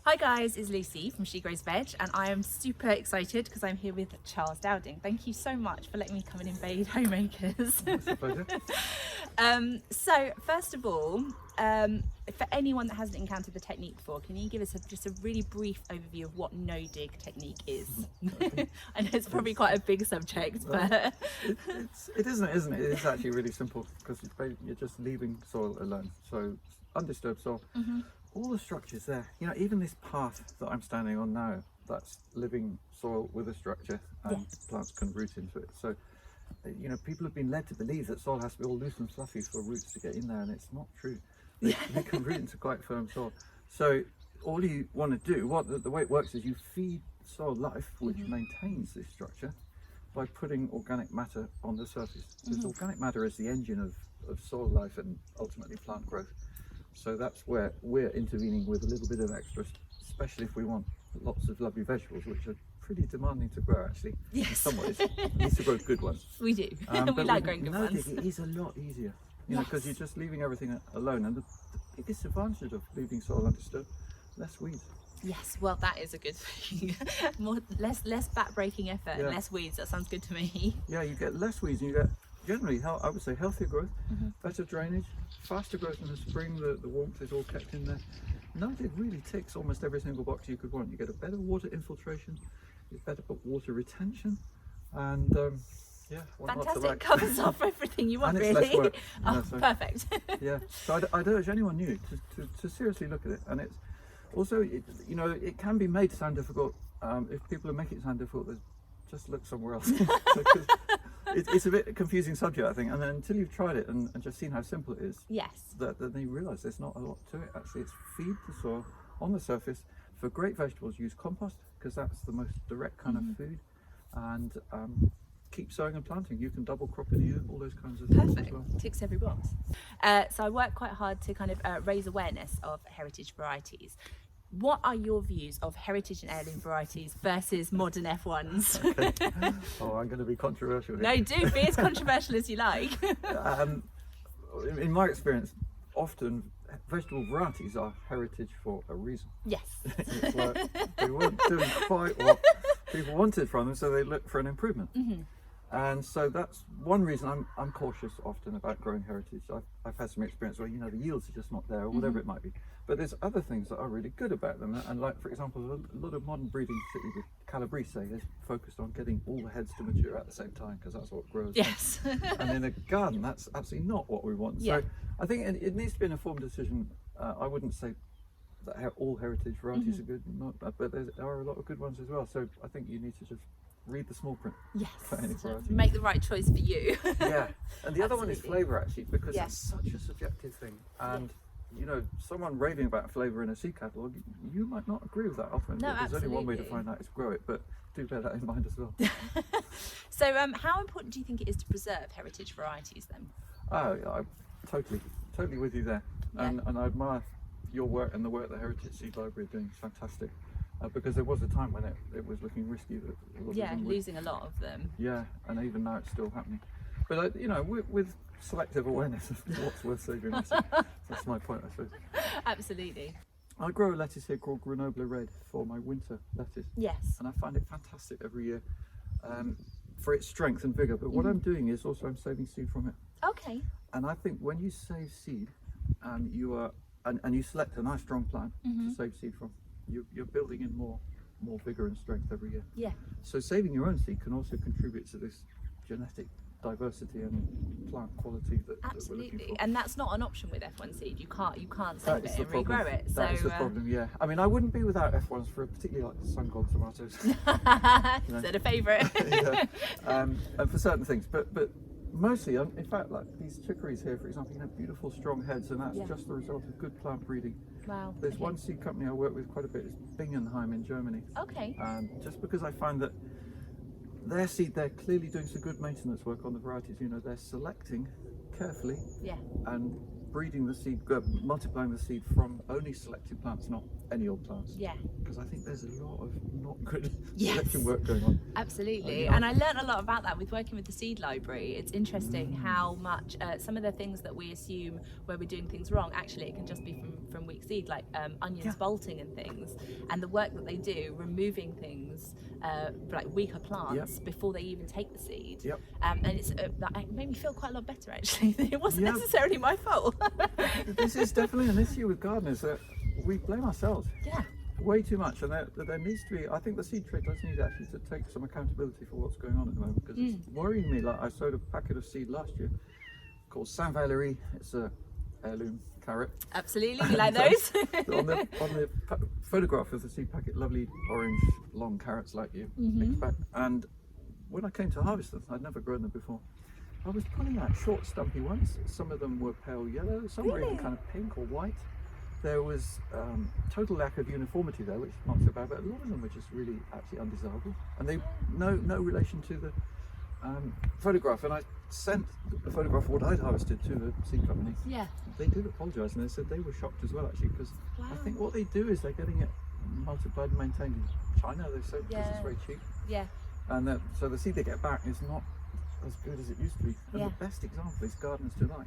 Hi guys, it's Lucy from She Grows Veg, and I am super excited because I'm here with Charles Dowding. Thank you so much for letting me come and invade homemakers. It's a pleasure. So first of all, for anyone that hasn't encountered the technique before, can you give us just a really brief overview of what no-dig technique is? I know it's probably quite a big subject, but It isn't, isn't it? It is actually really simple because you're just leaving soil alone. So undisturbed soil. All the structures there, you know, even this path that I'm standing on now, that's living soil with a structure, and plants can root into it. So, you know, people have been led to believe that soil has to be all loose and fluffy for roots to get in there, and it's not true. They can root into quite firm soil. So all you want to do, the way it works is you feed soil life, which maintains this structure, by putting organic matter on the surface. Because organic matter is the engine of soil life and ultimately plant growth. So that's where we're intervening with a little bit of extra, especially if we want lots of lovely vegetables, which are pretty demanding to grow actually. Yes. In some ways, at least to grow good ones. we do. We like growing good ones. It is a lot easier, you know, because you're just leaving everything alone. And the biggest advantage of leaving soil undisturbed, less weeds. Yes, well, that is a good thing. less back-breaking effort, and less weeds. That sounds good to me. Yeah, you get less weeds, and you get generally, I would say, healthier growth, better drainage, faster growth in the spring. The warmth is all kept in there. No-dig really ticks almost every single box you could want. You get a better water infiltration, you get better water retention, and yeah, Fantastic. Covers off everything you want, and it's really. less work, Oh, so, perfect. yeah, so I'd urge anyone new to seriously look at it. And it's also, you know, it can be made to sound difficult. If people make it sound difficult, just look somewhere else. It's a bit confusing subject, I think, and then until you've tried it and just seen how simple it is, then you realise there's not a lot to it actually. It's feed the soil on the surface. For great vegetables, use compost because that's the most direct kind of food, and keep sowing and planting. You can double crop in a year, all those kinds of things as well. Ticks every box. So I work quite hard to kind of raise awareness of heritage varieties. What are your views of heritage and heirloom varieties versus modern F1s? Okay. Oh, I'm going to be controversial here. No, do be as controversial as you like. In my experience, often vegetable varieties are heritage for a reason. Yes. It's like they weren't doing quite what people wanted from them, so they look for an improvement. And so that's one reason I'm cautious often about growing heritage. I've had some experience where, you know, the yields are just not there, or whatever it might be. But there's other things that are really good about them. And like, for example, a lot of modern breeding, particularly with Calabrese, is focused on getting all the heads to mature at the same time, because that's what grows. Yes. And in a garden, that's absolutely not what we want. So I think it needs to be an informed decision. I wouldn't say that all heritage varieties are good, but there are a lot of good ones as well. So I think you need to just read the small print. Yes. For any variety. Make the right choice for you. Yeah. And the other one is Absolutely. flavour, actually, because it's such a subjective thing. And you know, someone raving about flavour in a seed catalogue, you might not agree with that ultimately. No, There's only one way to absolutely. find out is grow it, but do bear that in mind as well. So how important do you think it is to preserve heritage varieties then? Oh, yeah, I'm totally with you there. And I admire your work and the work that Heritage Seed Library are doing. It's fantastic. Because there was a time when it was looking risky. That a lot of them were, losing a lot of them. Yeah, and even now it's still happening. But you know, with selective awareness of what's worth saving, that's my point, I suppose. Absolutely. I grow a lettuce here called Grenoble Red for my winter lettuce. Yes. And I find it fantastic every year for its strength and vigour. But what I'm doing is also I'm saving seed from it. Okay. And I think when you save seed and you select a nice strong plant to save seed from, you're building in more vigour and strength every year. Yeah. So saving your own seed can also contribute to this genetic diversity and plant quality that we're looking Absolutely. for. And that's not an option with F1 seed. You can't save it and problem. regrow it. That is the problem, yeah. I mean, I wouldn't be without F1s for particularly like sun god tomatoes. Is that a favourite? Yeah. And for certain things, but mostly, in fact, like these chicories here, for example, you have beautiful strong heads, and that's just the result of good plant breeding. Wow. There's one seed company I work with quite a bit, is Bingenheim in Germany. Okay. Just because I find that their seed, they're clearly doing some good maintenance work on the varieties. You know, they're selecting carefully and breeding the seed, multiplying the seed from only selected plants, not any old plants. Yeah. Because I think there's a lot of not good Yes. selection work going on. Absolutely. Yeah. And I learned a lot about that with working with the seed library. It's interesting how much some of the things that we assume where we're doing things wrong, actually it can just be from weak seed, like onions bolting and things, and the work that they do removing things like weaker plants before they even take the seed. Yep. And it's it made me feel quite a lot better, actually. It wasn't necessarily my fault. This is definitely an issue with gardeners, that we blame ourselves Yeah. way too much, and there needs to be, I think the seed trade does need actually to take some accountability for what's going on at the moment, because it's worrying me. Like, I sowed a packet of seed last year called Saint Valery. It's a heirloom carrot. Absolutely, we like those. on the photograph of the seed packet, lovely orange long carrots like you mixed back. And when I came to harvest them, I'd never grown them before. I was pulling out short stumpy ones. Some of them were pale yellow, some were even kind of pink or white. There was total lack of uniformity there, which is not so bad, but a lot of them were just really actually undesirable, and they no relation to the photograph. And I sent the photograph of what I'd harvested to the seed company. Yeah. They did apologise, and they said they were shocked as well, actually, because I think what they do is they're getting it multiplied and maintained in China. They say because it's very cheap. Yeah. And so the seed they get back is not as good as it used to be. And the best example is Gardeners Delight.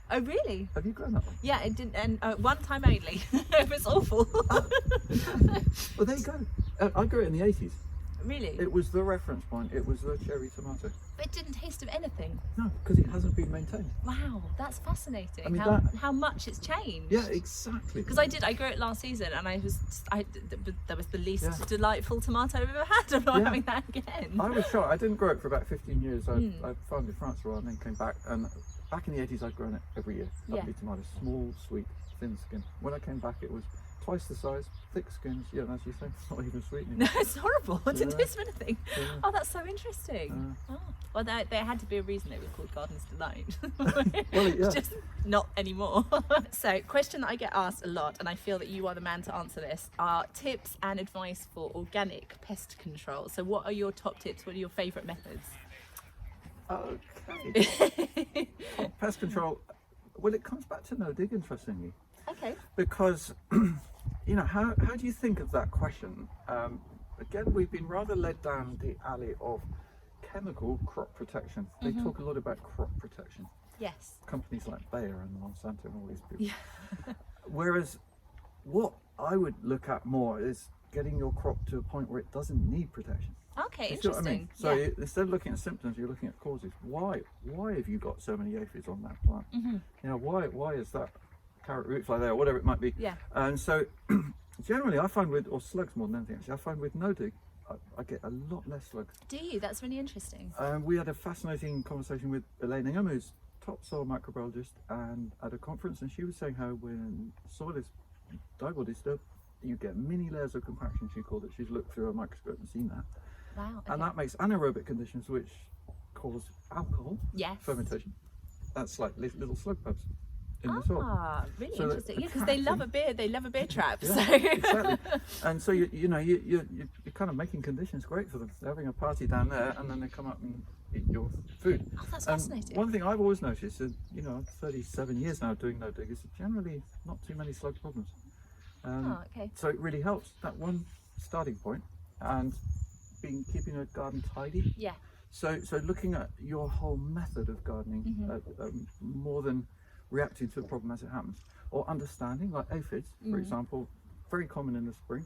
Oh, really? Have you grown that one? Yeah, it didn't, and one time only. It was awful. Well, there you go. I grew it in the 80s. Really? It was the reference point. It was the cherry tomato. But it didn't taste of anything. No, because it hasn't been maintained. Wow, that's fascinating. I mean, how much it's changed. Yeah, exactly. Because I grew it last season, and there was the least delightful tomato I've ever had. I'm not having that again. I was shocked. I didn't grow it for about 15 years. I found it in France for a while and then came back. And back in the 80s, I'd grown it every year. Lovely tomatoes, small, sweet, thin skin. When I came back, it was twice the size, thick skins. Yeah, and as you say, it's not even sweet anymore. No, it's horrible. It didn't taste of anything. Yeah. Oh, that's so interesting. Well, there had to be a reason it was called Gardeners Delight. Well, It's just not anymore. So, question that I get asked a lot, and I feel that you are the man to answer this, are tips and advice for organic pest control. So what are your top tips? What are your favourite methods? Okay. Pest control. Well, it comes back to no dig, interestingly. Okay. Because, how do you think of that question? Again, we've been rather led down the alley of chemical crop protection. They talk a lot about crop protection. Yes. Companies like Bayer and Monsanto and all these people. Yeah. Whereas what I would look at more is getting your crop to a point where it doesn't need protection. Okay, You see what I interesting. mean? So instead of looking at symptoms, you're looking at causes. Why have you got so many aphids on that plant? Why is that carrot root fly there, or whatever it might be? Yeah. And so generally I find or slugs more than anything actually, I find with no dig I get a lot less slugs. Do you? That's really interesting. We had a fascinating conversation with Elaine Ingham, who's top soil microbiologist, and at a conference, and she was saying how when soil is dibble disturbed, you get mini layers of compaction, she called it. She's looked through a microscope and seen that. Wow. Okay. And that makes anaerobic conditions which cause alcohol fermentation. That's like little slug pups in the soil. Ah, really So interesting. Yeah, because they love a beer. They love a beer trap. Yeah, So. exactly. And so you're kind of making conditions great for them. They're having a party down there, and then they come up and eat your food. Oh, that's fascinating. One thing I've always noticed is, 37 years now doing no dig, is generally not too many slug problems. Okay. So it really helps, that one starting point, and keeping a garden tidy. Yeah. So looking at your whole method of gardening, more than reacting to a problem as it happens, or understanding, like aphids, for example, very common in the spring,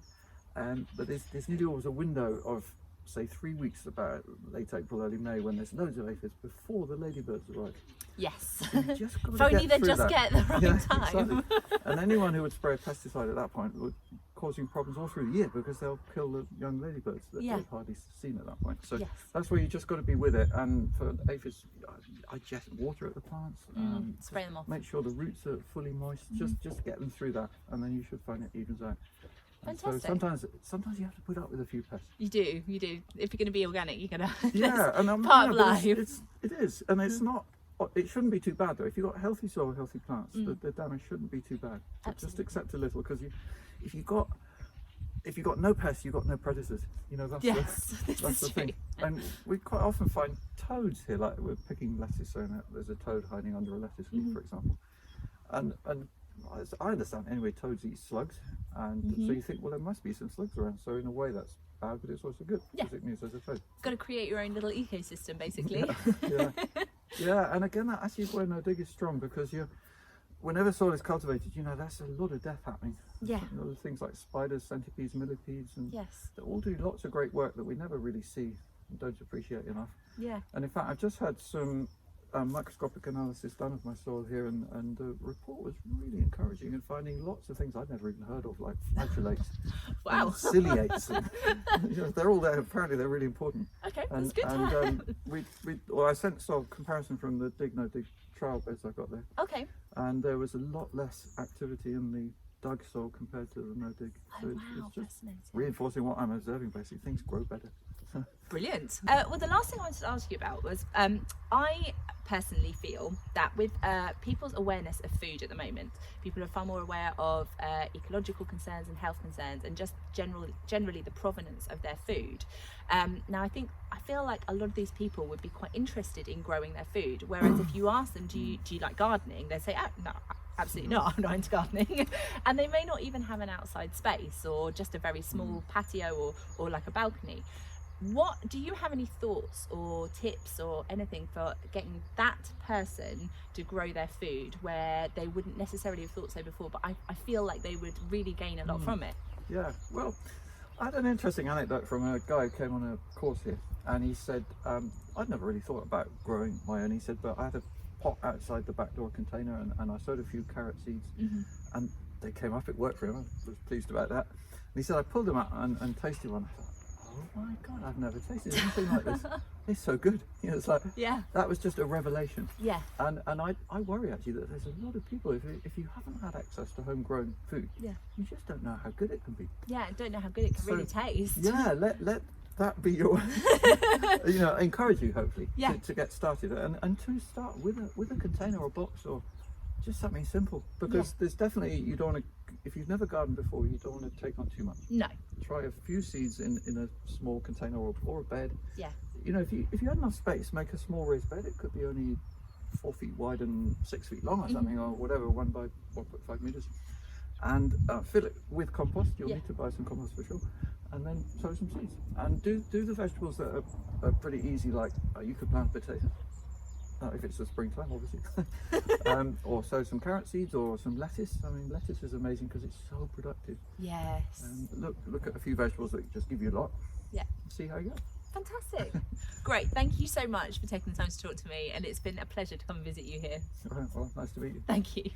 but there's nearly always a window of, say, 3 weeks, about late April, early May, when there's loads of aphids before the ladybirds arrive. Yes. You just got If to only get they through just that. get the right time. Exactly. And anyone who would spray a pesticide at that point would causing problems all through the year, because they'll kill the young ladybirds that they've hardly seen at that point. So that's where you just got to be with it. And for aphids, I just water at the plants, spray them off. make sure the roots are fully moist. Just get them through that, and then you should find it evens out. And so sometimes you have to put up with a few pests. You do. If you're going to be organic, you're going to. Yeah, and part of life. It is, and it's not. It shouldn't be too bad though. If you've got healthy soil, healthy plants, the damage shouldn't be too bad. Just accept a little, because if you've got no pests, you've got no predators. That's the thing. And we quite often find toads here. Like we're picking lettuce, and there's a toad hiding under a lettuce leaf, for example. And as I understand anyway, toads eat slugs, and so you think, well, there must be some slugs around. So in a way, that's bad, but it's also good because it means there's a toad. Got to create your own little ecosystem, basically. Yeah, and again, that actually is where no dig is strong, because whenever soil is cultivated, that's a lot of death happening. Yeah. Things like spiders, centipedes, millipedes, and Yes. they all do lots of great work that we never really see and don't appreciate enough. Yeah. And in fact, I've just had some microscopic analysis done of my soil here, and the report was really encouraging in finding lots of things I'd never even heard of, like flagellates, Wow. and ciliates. And, they're all there. Apparently, they're really important. Okay, And, that's good. and I sent soil comparison from the dig no dig trial beds I got there, Okay. and there was a lot less activity in the dug soil compared to the no dig. So Oh, it's wow, just fascinating. reinforcing what I'm observing. Basically, things grow better. Brilliant. Well, the last thing I wanted to ask you about was I personally feel that with people's awareness of food at the moment, people are far more aware of ecological concerns and health concerns, and just generally the provenance of their food. Now, I feel like a lot of these people would be quite interested in growing their food, whereas if you ask them, do you like gardening, they say, oh, no, absolutely not, I'm not into gardening. And they may not even have an outside space or just a very small patio or like a balcony. What do you have any thoughts or tips or anything for getting that person to grow their food where they wouldn't necessarily have thought so before, but I feel like they would really gain a lot from it? Yeah, well, I had an interesting anecdote from a guy who came on a course here, and he said, I'd never really thought about growing my own. He said, but I had a pot outside the back door container, and I sowed a few carrot seeds, and they came up. It worked for him. I was pleased about that. And he said, I pulled them out and tasted one. I thought, oh my God, I've never tasted anything like this. It's so good. It's like, that was just a revelation. Yeah. And I worry actually that there's a lot of people, if you haven't had access to homegrown food, you just don't know how good it can be. Yeah, I don't know how good it can really taste. Yeah, let that be your, encourage you hopefully to get started, and to start with a container or box or just something simple, because there's definitely, you don't want to, if you've never gardened before, you don't want to take on too much. No. Try a few seeds in a small container or a bed. Yeah. If you had enough space, make a small raised bed. It could be only 4 feet wide and 6 feet long or something, or whatever, 1 by 1.5 meters, and fill it with compost. You'll need to buy some compost for sure, and then sow some seeds, and do the vegetables that are pretty easy, like you could plant potatoes. If it's the springtime, obviously. Or sow some carrot seeds or some lettuce. I mean, lettuce is amazing because it's so productive. Yes. And look at a few vegetables that just give you a lot. Yeah. See how you go. Fantastic. Great. Thank you so much for taking the time to talk to me, and it's been a pleasure to come and visit you here. All right, well, nice to meet you. Thank you.